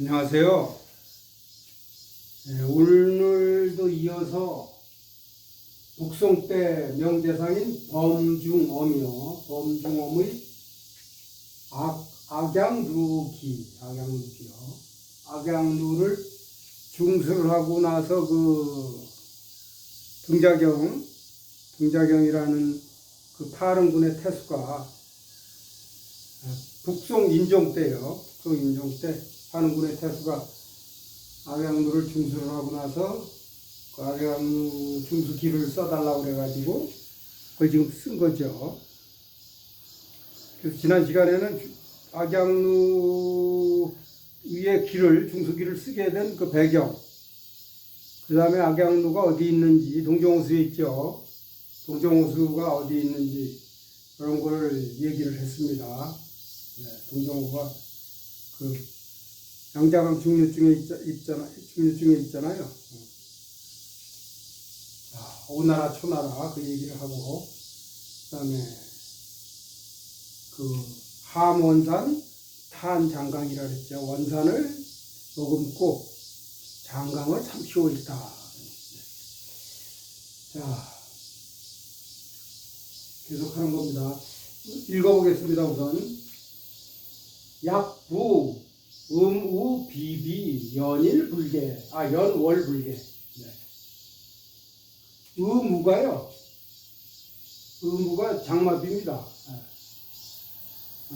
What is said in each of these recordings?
안녕하세요. 오늘도 이어서 북송 때 명대상인 범중엄이요. 범중엄의 악양루기요. 악양루를 중수를 하고 나서 등자경이라는 그 파른군의 태수가 북송 인종 때요. 북송 인종 때 파른군의 태수가 악양루를 중수를 하고 나서 그 악양루 중수기를 써달라고 그래가지고 그걸 지금 쓴 거죠. 그래서 지난 시간에는 악양루 위에 중수기를 쓰게 된 그 배경, 그 다음에 악양루가 어디 있는지, 동정호수에 있죠. 동정호수가 어디 있는지 그런 걸 얘기를 했습니다. 네, 동정호가 그 양자강 중류증에 있잖아요. 자, 오나라 초나라 그 얘기를 하고, 그 다음에 그 함원산 탄장강이라 그랬죠. 원산을 머금고 장강을 삼키고 있다. 자, 계속 하는 겁니다. 읽어보겠습니다. 우선 약부 음우 비비 연일불계 연월불계. 네. 의무가 장마비입니다. 네.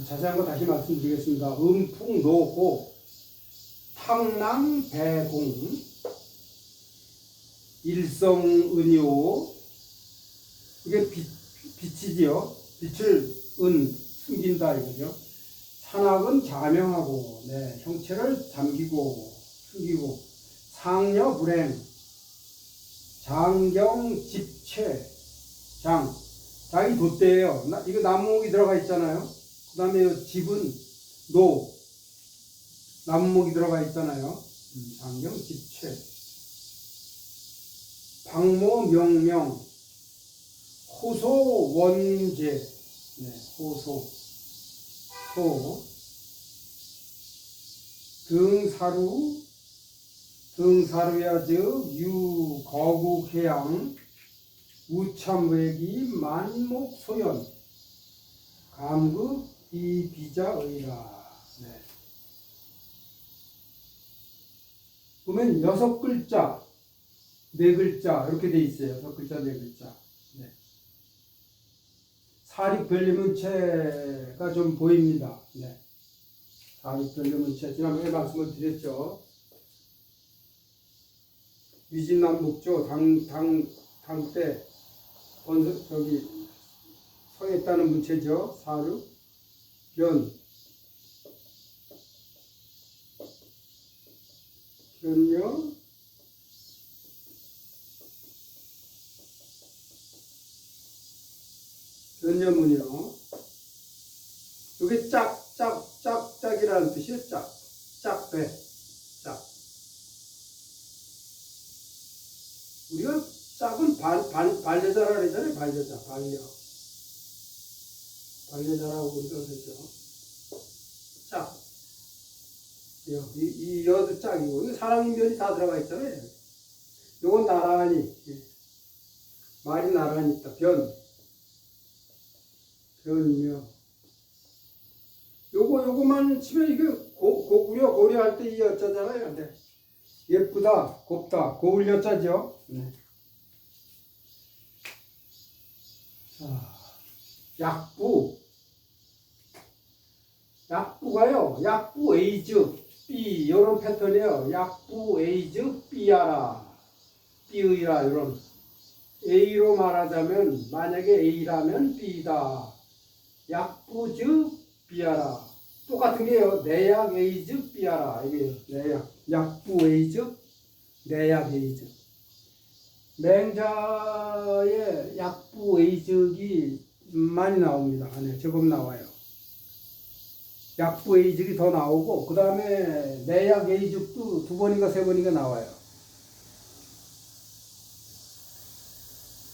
자세한 거 다시 말씀드리겠습니다. 음풍노호 탕랑배공 일성은요. 이게 빛이지요. 빛을 숨긴다 이거죠. 산악은 자명하고, 네, 형체를 잠기고 숨기고, 상여 불행 장경 집체 장이 돛대예요. 이거 나무목이 들어가 있잖아요. 그 다음에 집은 나무목이 들어가 있잖아요. 장경 집체 방모 명명 호소 원제. 네, 호소 등사루야 즉 유거국해양 우참외기 만목소연 감극 이비자의라. 네. 보면 6글자 4글자 이렇게 돼 있어요. 6글자 4글자. 네. 사립변리문체가 좀 보입니다. 네. 사립변리문체 지난번에 말씀을 드렸죠. 위진남북조 당 때 서했다는 문체죠. 사륙 변여 변여문이요. 이게 짝짝이라는 뜻이에요. 짝배. 우리가 짝은 반려자라 그러잖아요. 반려자라고 우리가 그러죠. 짝. 이 여도 짝이고, 이거 사람 인변이 다 들어가 있잖아요. 요건 나란히, 말이 나란히 있다. 변이며. 요거만 치면 이게 고려할 때 이 여자잖아요. 네. 예쁘다, 곱다, 고울 여자죠. 네. 자, 약부가요. 약부 에이즈 B 이런 패턴이에요. 약부 에이즈 B야라, B의라 이런. A로 말하자면 만약에 A라면 B다. 약부즈 B야라. 똑같은 게요. 내약 에이즈 B야라. 이게 약부 에이즈, 내약 에이즈. 맹자의 약부 에이즈기 많이 나옵니다. 네, 제법 나와요. 약부 에이즈기 더 나오고, 그 다음에 내약 에이즈도 2번인가 3번인가 나와요.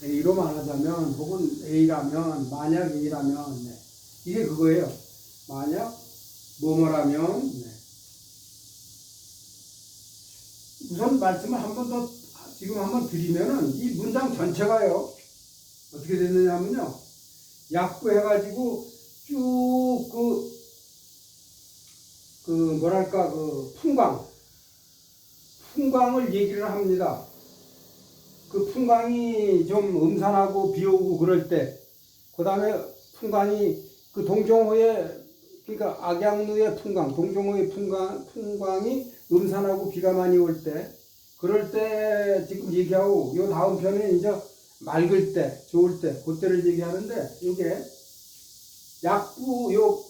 A로 말하자면, 혹은 A라면, 만약 A라면, 네. 이게 그거예요. 만약 뭐뭐라면, 네. 말씀을 한 번 더 지금 한번 드리면은 이 문장 전체가요 어떻게 됐느냐면요 약부해가지고 쭉 뭐랄까 풍광을 얘기를 합니다. 그 풍광이 좀 음산하고 비 오고 그럴 때, 그 다음에 풍광이 그 동정호의 그러니까 악양루의 풍광, 동정호의 풍광이 음산하고 비가 많이 올 때, 그럴 때 지금 얘기하고 요 다음 편에 이제 맑을 때, 좋을 때, 그때를 얘기하는데 요게 약부 요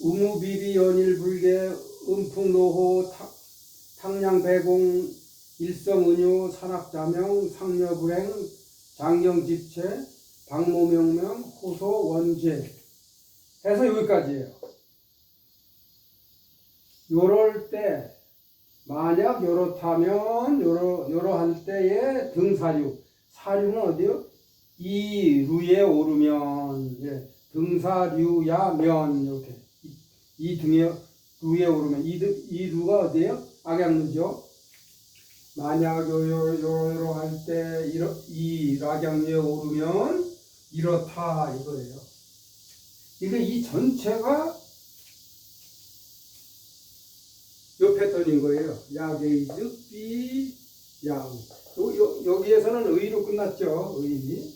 의무비비 연일불개 음풍노호 탕량배공 일성은유 산악자명 상여불행 장경집체 방모명명 호소원죄 해서 여기까지예요. 요럴 때 만약 요렇다면 요러할 때의 등사류 사류는 어디요? 이 루에 오르면 예, 등사류야면 이렇게 이 등에 루에 오르면 이 루가 어디예요? 악양루죠. 만약 요로 할 때 이 락양루에 오르면 이렇다 이거예요. 그러니까 이 전체가 요 패턴인 거예요. 야게이즈 비 양. 여기에서는 의로 끝났죠. 의.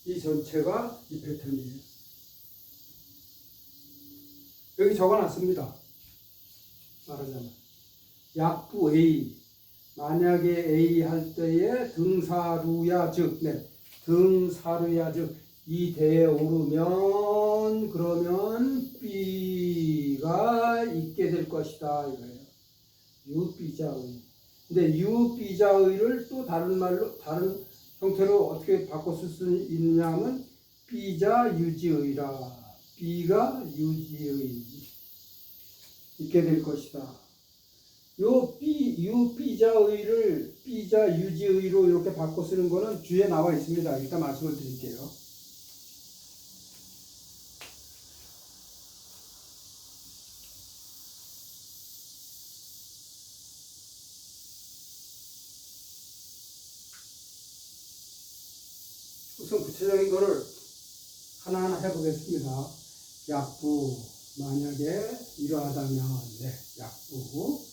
이 전체가 이 패턴이에요. 여기 적어놨습니다. 말하자면 약부 A 만약에 A 할 때에 등사루야 즉 등사루야 즉 이 대에 오르면 그러면 B가 있게 될 것이다 이거예요. 유비자의. 근데 유비자의를 또 다른 말로 다른 형태로 어떻게 바꿔 쓸 수 있느냐 하면 B자 유지의라. B가 유지의 있게 될 것이다. 요 B자의를 B자 유지의로 이렇게 바꿔 쓰는 거는 주에 나와 있습니다. 일단 말씀을 드릴게요. 우선 구체적인 거를 하나하나 해보겠습니다. 약부 만약에 이러하다면 약부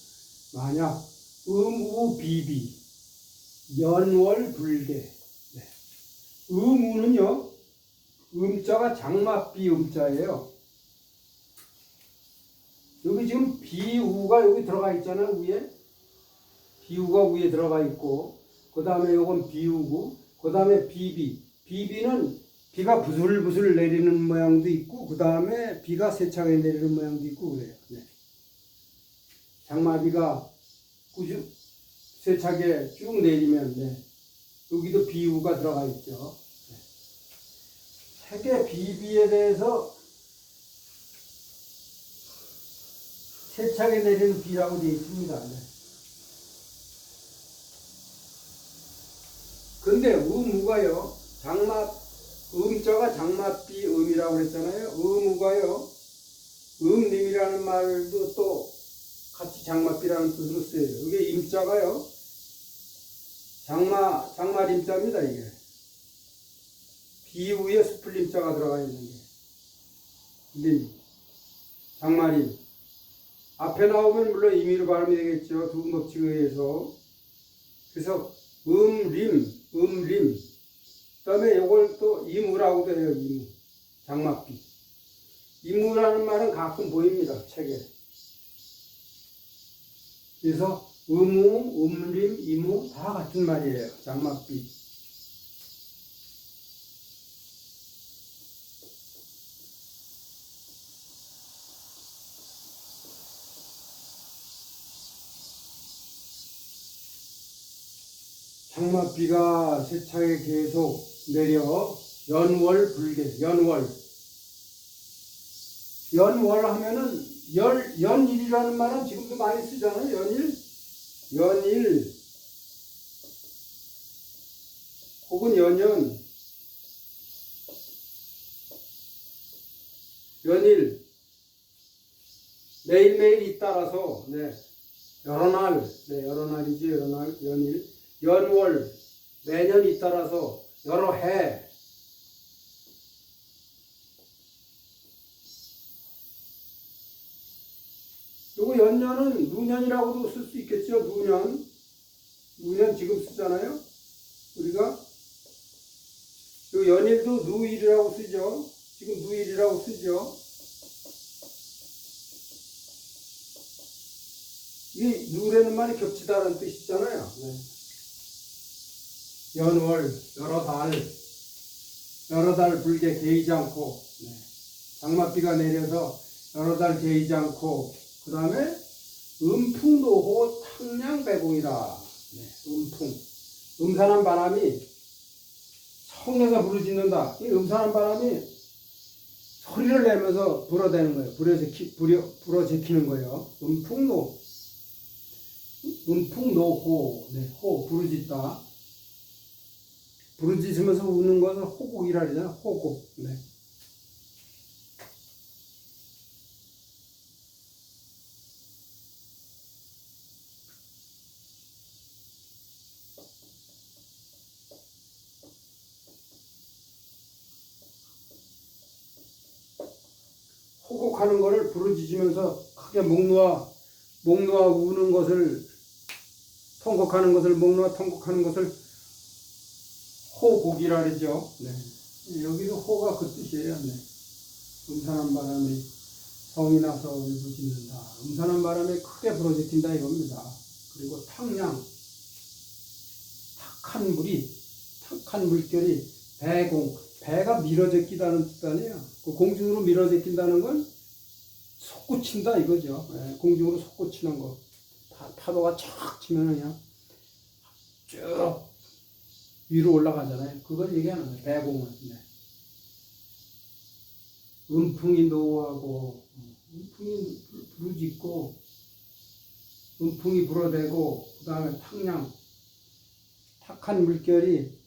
만약 음우비비 연월불개 음우는요 음자가 장맛비 음자예요. 여기 지금 비우가 여기 들어가 있잖아요. 위에 비우가 위에 들어가 있고 그 다음에 요건 비우고 그 다음에 비비는 비가 부슬부슬 내리는 모양도 있고 그 다음에 비가 세차게 내리는 모양도 있고 그래요. 장마비가 세차게 쭉 내리면 여기도 비우가 들어가 있죠. 색의 비비에 대해서 세차게 내리는 비라고 되어 있습니다. 근데 음우가요 음자가 장맛비 음이라고 그랬잖아요. 음우가요 음림이라는 말도 또 같이 장맛비라는 뜻으로 쓰여요. 이게 임자가요 장마림자입니다. 이게 비우에 수풀림자가 들어가 있는 게 림 장마림 앞에 나오면 물론 임의로 발음이 되겠죠. 두 법칙에 의해서. 그래서 음림 그 다음에 요걸 또 이무라고도 해요. 이무 장맛비 이무라는 말은 가끔 보입니다. 책에. 그래서 음우, 음림, 이무 다 같은 말이에요. 장맛비. 장맛비가 세차게 계속 내려 연월불개 연월 하면은 연일이라는 말은 지금도 많이 쓰잖아요. 연일 혹은 연일 매일매일 잇따라서 네, 여러 날, 네, 여러 날이지, 여러 날, 연일, 연월, 매년 잇따라서 여러 해, 요거 연년은 누년이라고도 쓸 수 있겠죠. 누년. 누년 지금 쓰잖아요. 우리가 요 연일도 누일이라고 쓰죠. 지금 누일이라고 쓰죠. 이 누라는 말이 겹치다라는 뜻이잖아요. 네. 연월, 여러 달 불게 개이지 않고, 네. 장맛비가 내려서 여러 달 개이지 않고, 그 다음에 음풍노호 탕량배공이라. 네. 음산한 바람이 성내가 부르짖는다. 이 음산한 바람이 소리를 내면서 불어대는 거예요. 불어제키는 거예요. 음풍노호, 네, 호, 부르짖다. 부르짖으면서 우는 것을 호곡이라 그러잖아. 호곡. 네. 호곡하는 것을 부르짖으면서 크게 목 놓아 우는 것을, 통곡하는 것을, 목 놓아 통곡하는 것을 호곡이라 그러죠. 네. 여기도 호가 그 뜻이에요. 네. 음산한 바람이 성이 나서 울부짖는다. 음산한 바람에 크게 불어제킨다 이겁니다. 그리고 탕량, 탁한 물결이 배공, 배가 밀어제끼다는 뜻 아니에요. 그 공중으로 밀어제낀다는 건 솟구친다 이거죠. 네, 공중으로 솟구치는 거. 파도가 촥 치면 그냥 쭉 위로 올라가잖아요. 그걸 얘기하는 거예요. 배공은. 네. 음풍이 노하고, 음풍이 부르짖고, 음풍이 불어대고, 그 다음에 탁한 물결이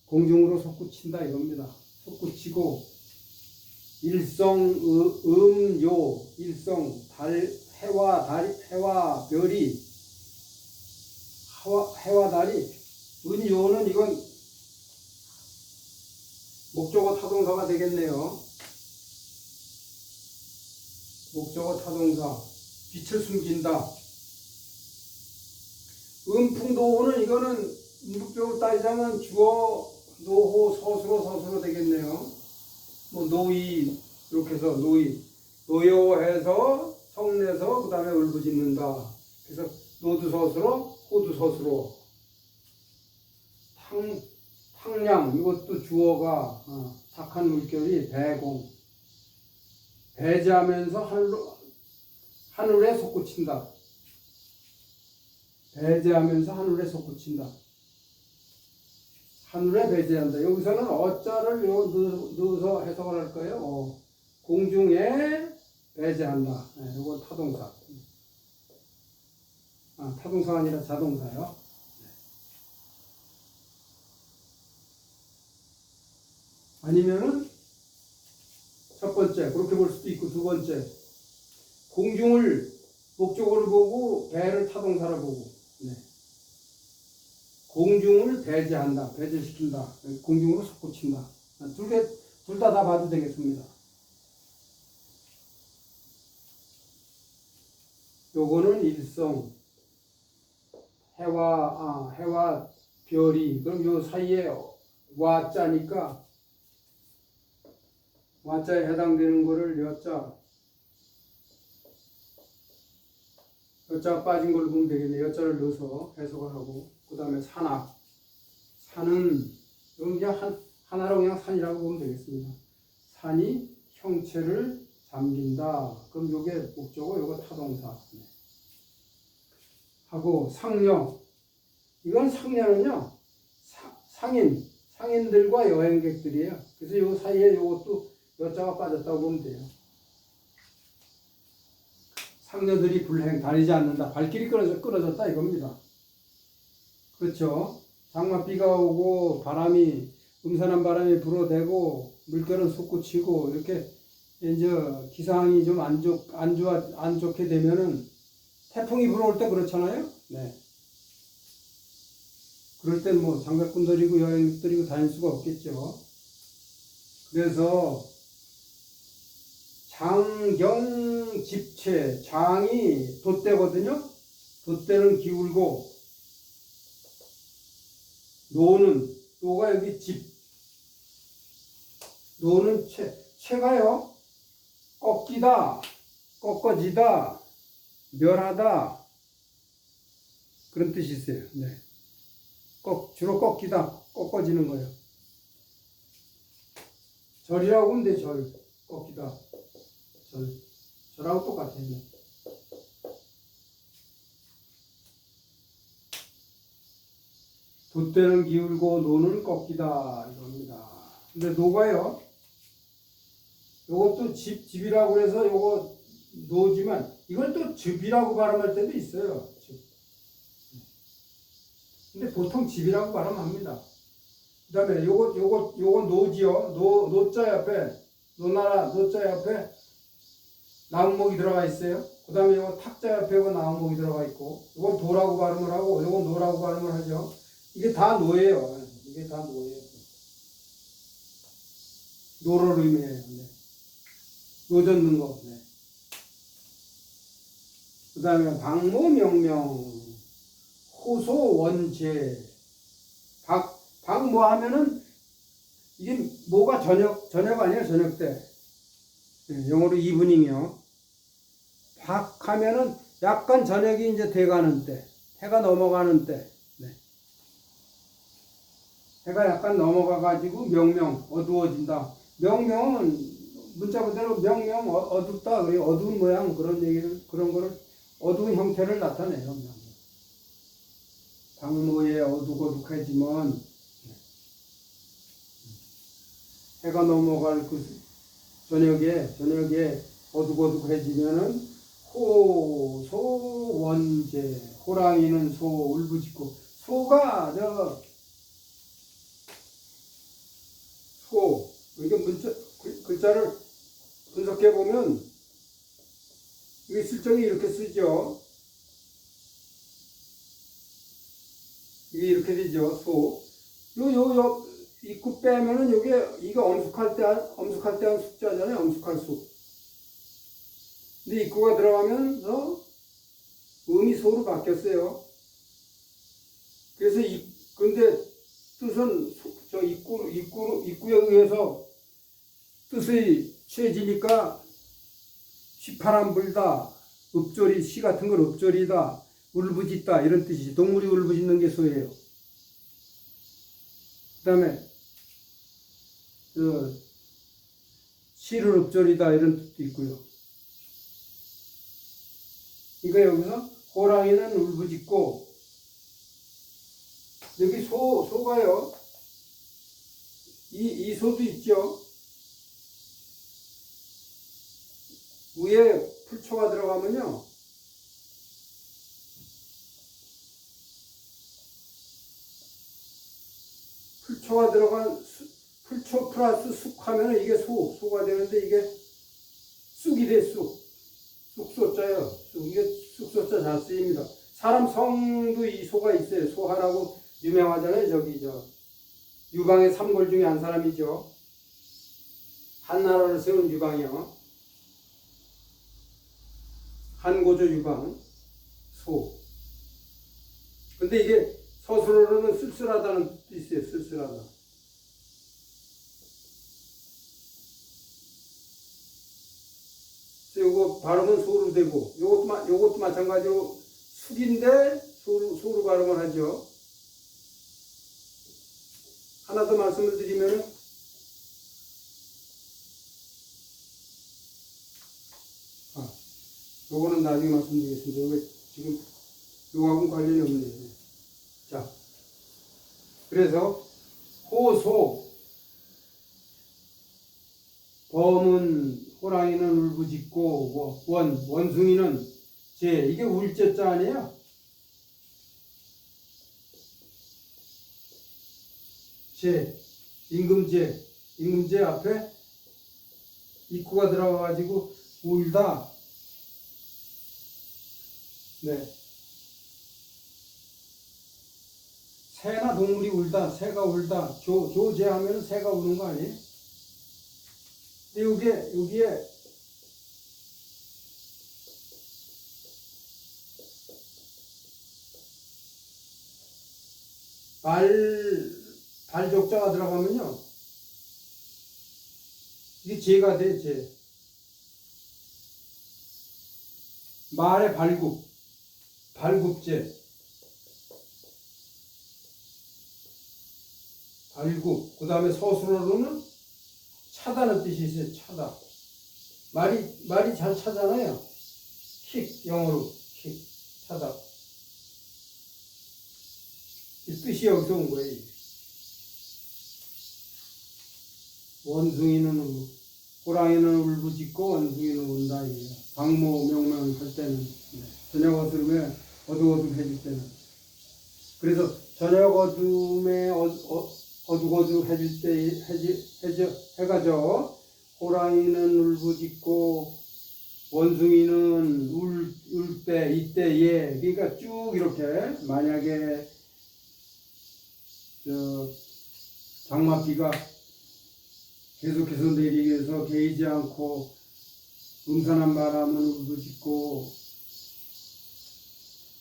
공중으로 솟구친다 이겁니다. 솟구치고, 일성, 해와 별이, 해와 달이, 은요는 이건 목적어 타동사가 되겠네요. 목적어 타동사. 빛을 숨긴다. 음풍노호는 이거는 문법적으로 따지자면 주어, 노호, 서술어 되겠네요. 뭐 노이 이렇게 해서 노여해서 성내서 그 다음에 울부짖는다. 그래서 노도 서술어, 호도 서술어. 탕량 이것도 주어가 탁한 물결이 배공. 배제하면서 하늘에 솟구친다. 배제하면서 하늘에 솟구친다. 하늘에 배제한다. 여기서는 어자를 넣어서 해석을 할 거예요. 공중에 배제한다. 네, 이건 타동사. 타동사가 아니라 자동사요. 네. 아니면은 첫 번째 그렇게 볼 수도 있고, 두 번째 공중을 목적어를 보고 배를 타동사를 보고, 네. 공중을 배제한다, 배제시킨다, 공중으로 솟구친다. 둘 다 봐도 되겠습니다. 요거는 일성, 해와 별이, 그럼 요 사이에 와자니까 와자에 해당되는 거를 여자가 빠진 걸로 보면 되겠네. 여자를 넣어서 해석을 하고, 그 다음에 산은 그냥 하나로 그냥 산이라고 보면 되겠습니다. 산이 형체를 잠긴다. 그럼 요게 목적어, 요거 타동사. 네. 하고 상녀, 이건 상녀는요 상인들과 여행객들이에요. 그래서 요 사이에 요것도 여자가 빠졌다고 보면 돼요. 상녀들이 다니지 않는다. 발길이 끊어졌다 이겁니다. 그렇죠. 장맛비가 오고 음산한 바람이 불어대고 물결은 솟구치고 이렇게 이제 기상이 좀 안 좋게 되면은 태풍이 불어올 때 그렇잖아요. 네. 그럴 땐 뭐 장갑꾼 들이고 여행 들이고 다닐 수가 없겠죠. 그래서 장경집체, 장이 돛대거든요. 돛대는 기울고 노가 여기 집, 노는 채가요. 꺾이다, 꺾어지다, 멸하다 그런 뜻이 있어요. 네. 주로 꺾이다, 꺾어지는 거예요. 절이라고 하면 돼, 절. 꺾이다. 절하고 똑같아요. 돛대는 기울고 노는 꺾이다 이겁니다. 근데 노가요. 요것도 집이라고 해서 요거 노지만 이걸 또 즙이라고 발음할 때도 있어요. 즙. 근데 보통 집이라고 발음합니다. 그 다음에 요거 노지요. 노자 옆에 노자 옆에 나무목이 들어가 있어요. 그 다음에 요거 탁자 옆에 요거 나무목이 들어가 있고 요건 도라고 발음을 하고 요건 노라고 발음을 하죠. 이게 다 노예요. 이게 다 노예요. 노를 의미해요. 네. 노 젓는 거. 네. 그 다음에 박모명명 호소 원제 박모 하면은 이게 모가 저녁 아니에요. 저녁 때. 네, 영어로 이브닝이요. 박 하면은 약간 저녁이 이제 돼가는 때, 해가 넘어가는 때. 네. 해가 약간 넘어가가지고 명명 어두워진다. 명명은 문자 그대로 명명 어둡다. 그래 어두운 모양 그런 거를 어두운 형태를 나타내요. 명명. 박모에 어둑어둑해지면 해가 넘어갈 그 저녁에 어둑어둑해지면은 호소원제 호랑이는 소 울부짖고 소가 이게 글자를 분석해 보면 이게 실정이 이렇게 쓰죠. 이게 이렇게 되죠. 소. 요 입구 빼면은 이게 엄숙할 때 한 숫자잖아요. 엄숙할 수. 근데 입구가 들어가면서 음이 소로 바뀌었어요. 그래서 근데 뜻은 저 입구에 의해서 뜻이 취해지니까 휘파람 불다, 읍조리, 시 같은 걸 읍조리다, 울부짖다 이런 뜻이지. 동물이 울부짖는 게 소예요. 그 다음에 시를 읍조리다 이런 뜻도 있고요. 그러니까 여기서 호랑이는 울부짖고 여기 소가요. 이 소도 있죠. 위에 풀초가 들어가면요. 풀초가 들어간 풀초 플러스 쑥 하면 이게 소가 되는데 이게 쑥이 돼, 쑥소자예요. 이게 쑥소자 잘 쓰입니다. 사람 성도 이 소가 있어요. 소하라고 유명하잖아요. 저기 유방의 삼골 중에 한 사람이죠. 한나라를 세운 유방이요. 한고조 유방 소. 근데 이게 서술어로는 쓸쓸하다는 뜻도 있어요. 쓸쓸하다. 요거 발음은 소로 되고 요것도 마찬가지로 숙인데 소로 발음을 하죠. 하나 더 말씀을 드리면은 요거는 나중에 말씀드리겠습니다. 요거 지금 요거하고는 관련이 없네요. 자, 그래서 호소 범은 호랑이는 울부짖고 원숭이는 제 이게 울제자 아니에요? 제 임금제 앞에 입구가 들어가가지고 울다. 네. 새나 동물이 울다, 새가 울다, 조제하면 새가 우는 거 아니에요? 근데 여기에 발족자가 들어가면요, 이게 제가 돼, 제. 말의 발굽제. 발굽. 그 다음에 서술어로는 차다는 뜻이 있어요, 차다. 말이 잘 차잖아요. 킥, 영어로. 킥, 차다. 이 뜻이 여기서 온 거예요. 원숭이는 호랑이는 울부짖고 원숭이는 운다 이게요. 방모 명명할 때는 저녁 어둠에 어둑어둑해질 때는. 그래서 저녁 어둠에 어둑어둑해질 때 해가 져 호랑이는 울부짖고 원숭이는 울 때 이때에 그러니까 쭉 이렇게 만약에 장맛비가 계속해서 내리면서 개이지 않고 음산한 바람은 울부짖고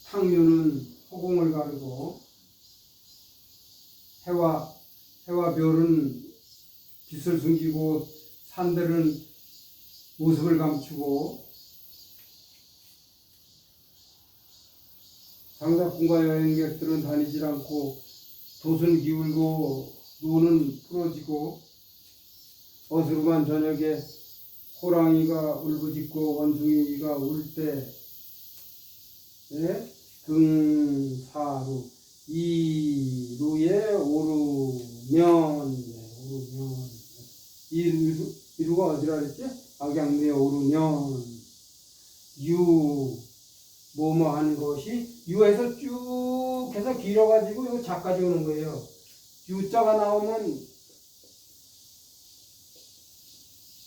탕류는 허공을 가르고 해와 별은 빛을 숨기고 산들은 모습을 감추고 장사꾼과 여행객들은 다니질 않고 돛은 기울고 노는 부러지고 어스름한 저녁에 호랑이가 울부짖고 원숭이가 울 때 등사루 이루에 오르면 이루가 어디라 그랬지? 악양루에 오르면 유 뭐뭐 하는 것이 유에서 쭉 해서 길어가지고 이거 자까지 오는 거예요. 유자가 나오면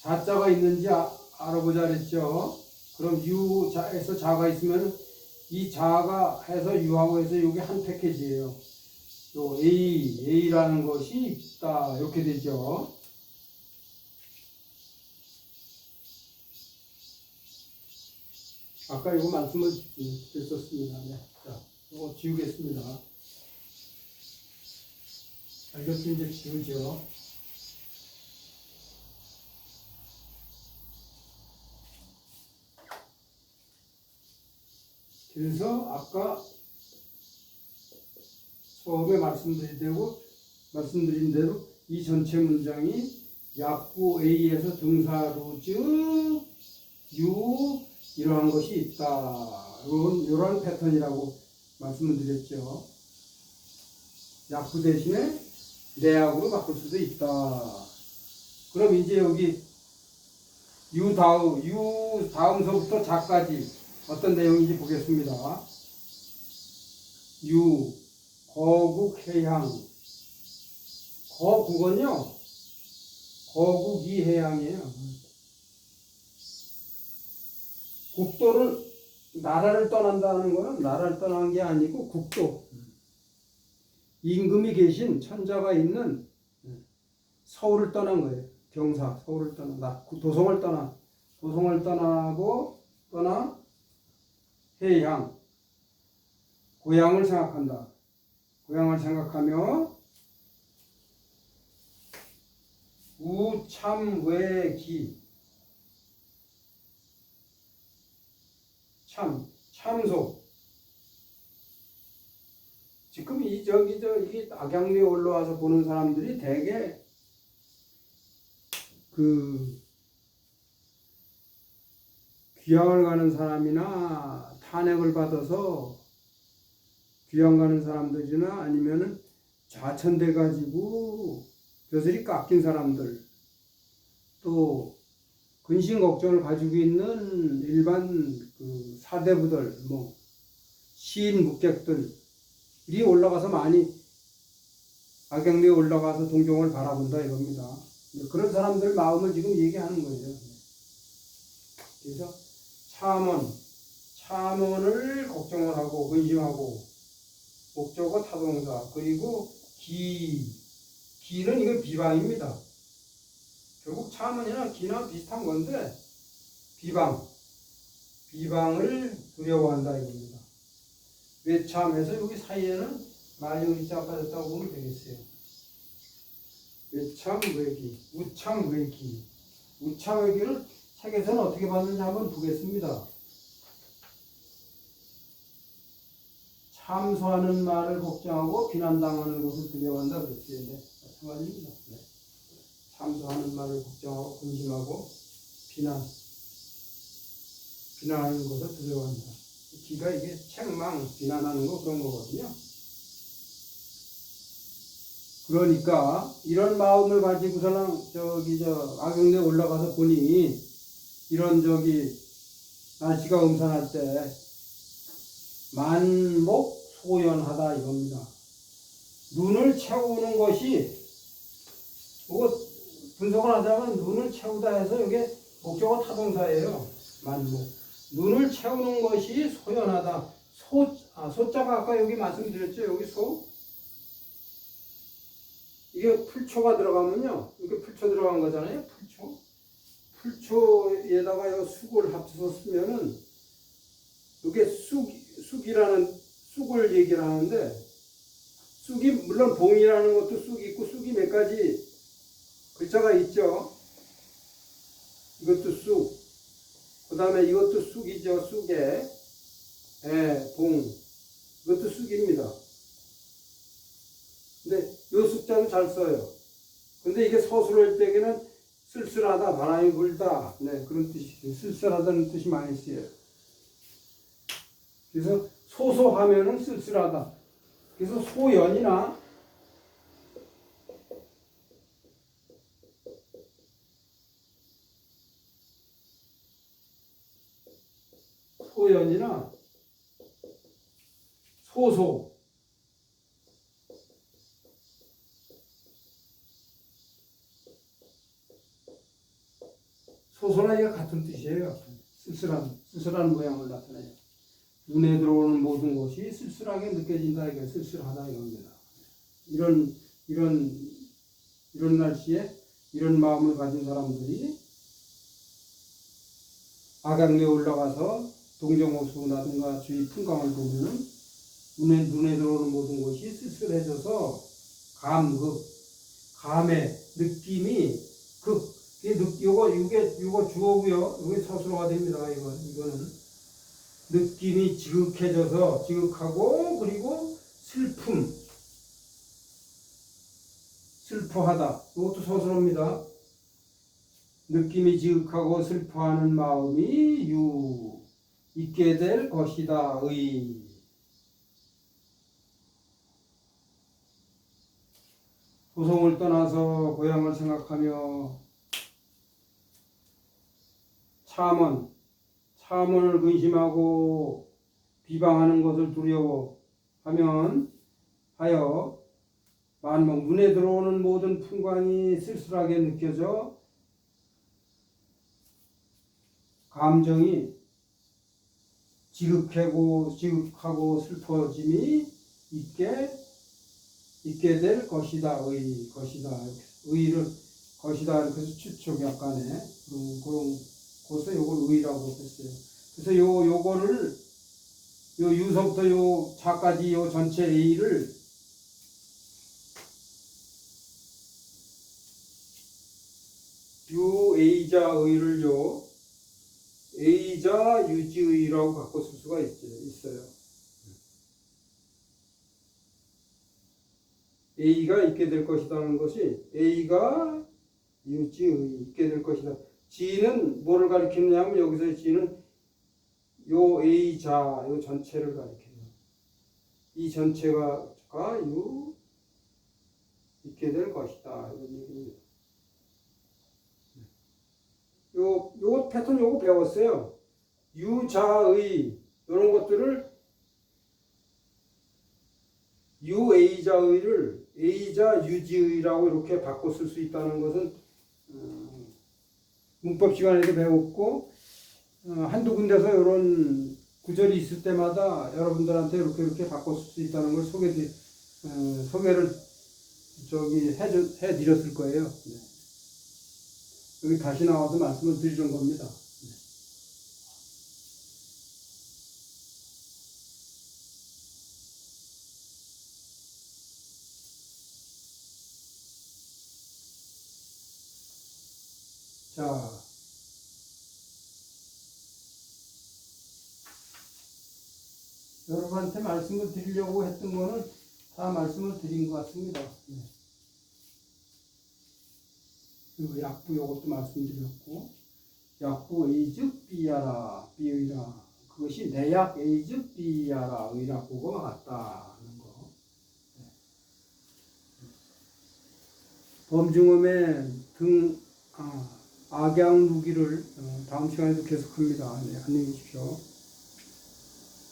자자가 있는지 알아보자 그랬죠. 그럼 유자에서 자가 있으면 이 자가 해서 유하고 해서 이게 한 패키지예요. 요 A라는 것이 있다 이렇게 되죠. 아까 이거 말씀을 드렸었습니다. 네. 자, 이거 지우겠습니다. 이것도 이제 지우죠. 그래서 아까 처음에 말씀드린 대로 이 전체 문장이 약구 A에서 등사루즈 유 이러한 것이 있다. 이런 패턴이라고 말씀을 드렸죠. 약구 대신에 내약으로 바꿀 수도 있다. 그럼 이제 여기 유 다음서부터 자까지 어떤 내용인지 보겠습니다. 유, 거국, 해양. 거국은요, 거국이 해양이에요. 국도를, 나라를 떠난다는 거는 나라를 떠난 게 아니고 국도. 임금이 계신 천자가 있는 서울을 떠난 거예요. 경사, 서울을 떠나, 도성을 떠나고, 해양, 고향을 생각한다. 고향을 생각하며 우참외기 참소. 지금 이 악양루에 올라와서 보는 사람들이 대개 귀향을 가는 사람이나 탄핵을 받아서 귀향 가는 사람들이나 아니면은 좌천돼 가지고 벼슬이 깎인 사람들, 또 근심 걱정을 가지고 있는 일반 사대부들, 시인 묵객들이 올라가서 많이 악양루에 올라가서 동경을 바라본다 이겁니다. 그런 사람들 마음을 지금 얘기하는 거예요. 그래서 참원을 걱정을 하고 근심하고 목적어 타동사 그리고 기는 이거 비방입니다. 결국 참원이나 기나 비슷한 건데 비방을 두려워한다 이겁니다. 외참해서 여기 사이에는 만유의자가 빠졌다고 보면 되겠어요. 외참 외기, 우참 외기. 우참 외기를 책에서는 어떻게 봤는지 한번 보겠습니다. 참소하는 말을 걱정하고 비난당하는 것을 두려워한다 그랬어요. 네, 마찬가지입니다. 네. 참소하는 말을 걱정하고 근심하고 비난하는 것을 두려워한다. 기가 이게 책망, 비난하는 거 그런 거거든요. 그러니까 이런 마음을 가지고서는 악영대에 올라가서 보니 이런 날씨가 음산할 때 만목 소연하다 이겁니다. 눈을 채우는 것이 뭐 분석을 하자면 눈을 채우다 해서 이게 목적어 타동사예요. 만목. 눈을 채우는 것이 소연하다. 소자가 아까 여기 말씀드렸죠. 여기 이게 풀초가 들어가면요. 이게 풀초 들어간 거잖아요. 풀초에다가 이 쑥을 합쳐서 쓰면은 이게 쑥을 얘기를 하는데 쑥이 물론 봉이라는 것도 쑥이 있고 쑥이 몇 가지 글자가 있죠. 이것도 쑥. 그 다음에 이것도 쑥이죠. 쑥에 봉. 이것도 쑥입니다. 근데 요 숫자도 잘 써요. 근데 이게 서술할 때에는 쓸쓸하다, 바람이 불다, 네, 그런 뜻이죠. 쓸쓸하다는 뜻이 많이 쓰여요. 그래서 소소하면은 쓸쓸하다. 그래서 소연이나 소소 소소나 같은 뜻이에요. 쓸쓸한 모양을 나타내요. 눈에 들어오는 모든 것이 쓸쓸하게 느껴진다 이게 쓸쓸하다 이겁니다. 이런 날씨에 이런 마음을 가진 사람들이 악양리에 올라가서 동정호수라든가 주위 풍광을 보면은 눈에 들어오는 모든 것이 쓸쓸해져서 감의 느낌이 요거 주어고요. 이게 서술어가 됩니다. 이거는 느낌이 지극하고 그리고 슬퍼하다. 이것도 서술어입니다. 느낌이 지극하고 슬퍼하는 마음이 있게 될 것이다. 도성을 떠나서 고향을 생각하며 참원을 근심하고 비방하는 것을 두려워하여 만목 눈에 들어오는 모든 풍광이 쓸쓸하게 느껴져 감정이 지극하고 슬퍼짐이 있게 될 것이다. 의를 것이다. 그래서 추측 약간의 그런 곳에 요걸 의라고 했어요. 그래서 요거를 유서부터 요 자까지 요 전체 A를 A자 의를요 A자 유지의라고 바꿔 쓸 수가 있어요. A가 있게 될 것이라는 것이 A가 유지의 있게 될 것이다. G는 뭐를 가리키느냐면 여기서 G는 요 A자 요 전체를 가리켜요. 이 전체가 있게 될 것이다. 이런 얘기입니다. 요 패턴 요거 배웠어요. 유자의 이런 것들을 유A자의를 A자 유지의라고 이렇게 바꿔 쓸 수 있다는 것은 문법 시간에도 배웠고 한두 군데서 이런 구절이 있을 때마다 여러분들한테 이렇게 바꿀 수 있다는 걸 소개를 해드렸을 거예요. 네. 여기 다시 나와서 말씀을 드리는 겁니다. 네. 자, 여러분한테 말씀을 드리려고 했던 거는 다 말씀을 드린 것 같습니다. 네. 그리고 약부 요것도 말씀드렸고, 약부 에이즈 비야라 비의라, 그것이 내약 에이즈 비야라 의라 그거와 같다는 거. 네. 범중음의 악양 루기를 다음 시간에도 계속합니다. 네, 안녕히 계십시오.